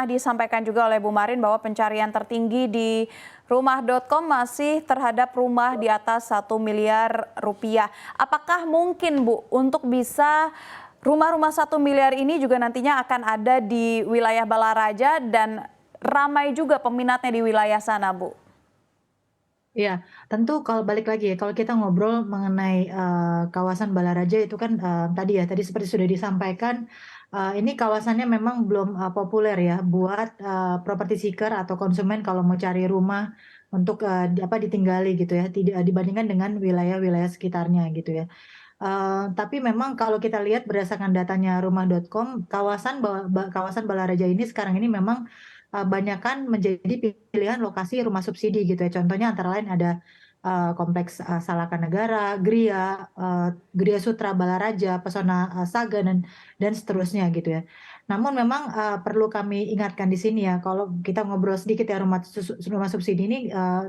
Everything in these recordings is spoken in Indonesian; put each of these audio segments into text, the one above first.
Disampaikan juga oleh Bu Marin bahwa pencarian tertinggi di rumah.com masih terhadap rumah di atas 1 miliar rupiah. Apakah mungkin Bu untuk bisa rumah-rumah 1 miliar ini juga nantinya akan ada di wilayah Balaraja dan ramai juga peminatnya di wilayah sana Bu? Iya, tentu kalau balik lagi ya, kalau kita ngobrol mengenai, kawasan Balaraja itu kan, tadi seperti sudah disampaikan, ini kawasannya memang belum, populer ya buat, property seeker atau konsumen kalau mau cari rumah untuk, ditinggali gitu ya, tidak dibandingkan dengan wilayah-wilayah sekitarnya gitu ya. Tapi memang kalau kita lihat berdasarkan datanya rumah.com, kawasan Balaraja ini sekarang ini memang, banyakan menjadi pilihan lokasi rumah subsidi gitu ya. Contohnya antara lain ada, kompleks, Salaka Negara, Gria Sutra Balaraja, Pesona, Saga dan seterusnya gitu ya. Namun memang, perlu kami ingatkan di sini ya, kalau kita ngobrol sedikit ya rumah subsidi ini,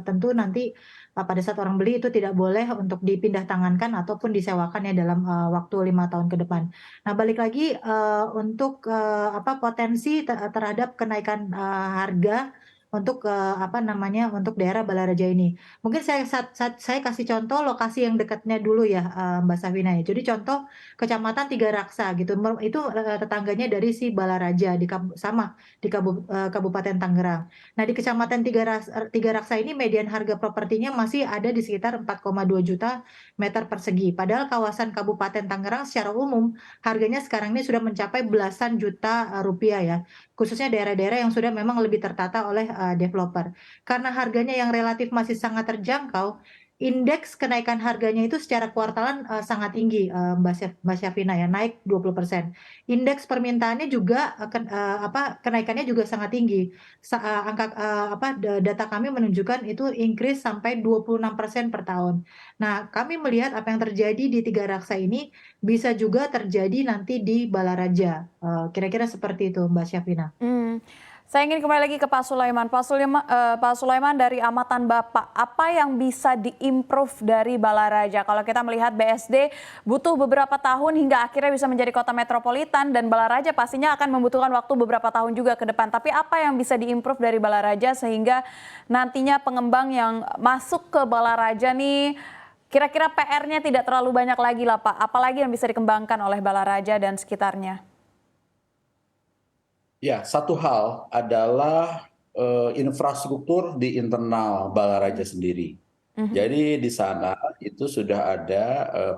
tentu nanti pada saat orang beli itu tidak boleh untuk dipindah tangankan ataupun disewakan ya dalam, waktu 5 tahun ke depan. Nah balik lagi, untuk, potensi terhadap kenaikan, harga untuk, untuk daerah Balaraja ini. Mungkin saya kasih contoh lokasi yang dekatnya dulu ya, Mbak Safina ya. Jadi contoh Kecamatan Tiga Raksa gitu, itu, tetangganya dari si Balaraja di Kabupaten Tangerang. Nah, di Kecamatan Tiga Raksa ini median harga propertinya masih ada di sekitar 4,2 juta meter persegi. Padahal kawasan Kabupaten Tangerang secara umum harganya sekarang ini sudah mencapai belasan juta rupiah ya. Khususnya daerah-daerah yang sudah memang lebih tertata oleh developer. Karena harganya yang relatif masih sangat terjangkau, indeks kenaikan harganya itu secara kuartalan sangat tinggi, Mbak Syafina ya, naik 20%. Indeks permintaannya juga kenaikannya juga sangat tinggi. Data kami menunjukkan itu increase sampai 26% per tahun. Nah, kami melihat apa yang terjadi di Tiga Raksa ini bisa juga terjadi nanti di Balaraja, kira-kira seperti itu Mbak Syafina. Hmm, saya ingin kembali lagi ke Pak Sulaiman. Pak Sulaiman, dari amatan Bapak, apa yang bisa diimprove dari Balaraja? Kalau kita melihat BSD butuh beberapa tahun hingga akhirnya bisa menjadi kota metropolitan, dan Balaraja pastinya akan membutuhkan waktu beberapa tahun juga ke depan. Tapi apa yang bisa diimprove dari Balaraja sehingga nantinya pengembang yang masuk ke Balaraja nih kira-kira PR-nya tidak terlalu banyak lagi lah Pak. Apalagi yang bisa dikembangkan oleh Balaraja dan sekitarnya? Ya, satu hal adalah infrastruktur di internal Balaraja sendiri. Mhm. Jadi di sana itu sudah ada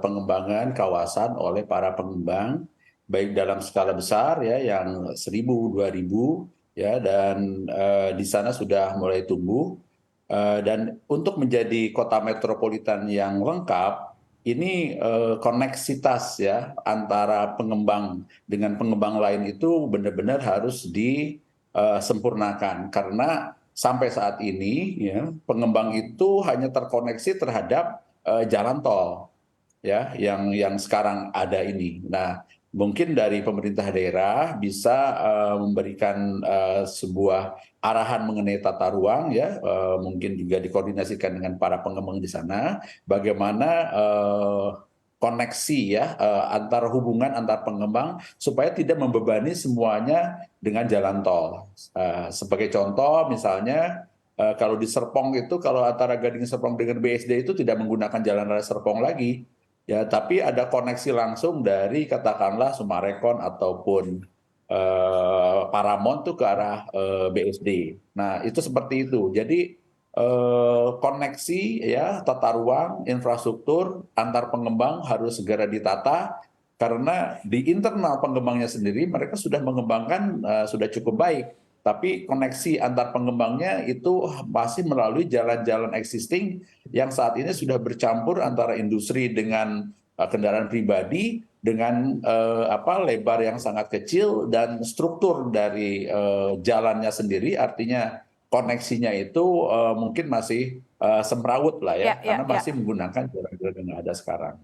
pengembangan kawasan oleh para pengembang, baik dalam skala besar ya yang 1.000, 2.000 ya, dan di sana sudah mulai tumbuh. Dan untuk menjadi kota metropolitan yang lengkap, ini koneksitas ya antara pengembang dengan pengembang lain itu benar-benar harus disempurnakan, karena sampai saat ini ya pengembang itu hanya terkoneksi terhadap jalan tol ya yang sekarang ada ini. Nah, mungkin dari pemerintah daerah bisa memberikan sebuah arahan mengenai tata ruang ya, mungkin juga dikoordinasikan dengan para pengembang di sana, bagaimana koneksi ya antar hubungan antar pengembang supaya tidak membebani semuanya dengan jalan tol. Sebagai contoh misalnya kalau di Serpong itu, kalau antara Gading Serpong dengan BSD itu tidak menggunakan jalan raya Serpong lagi, ya, tapi ada koneksi langsung dari katakanlah Sumarekon ataupun Paramount tuh ke arah BSD. Nah, itu seperti itu. Jadi koneksi ya tata ruang, infrastruktur antar pengembang harus segera ditata, karena di internal pengembangnya sendiri mereka sudah mengembangkan sudah cukup baik. Tapi koneksi antar pengembangnya itu masih melalui jalan-jalan existing yang saat ini sudah bercampur antara industri dengan kendaraan pribadi, dengan lebar yang sangat kecil, dan struktur dari jalannya sendiri, artinya koneksinya itu mungkin masih semrawut lah ya, Ya, ya, karena ya. masih menggunakan jalan-jalan yang ada sekarang.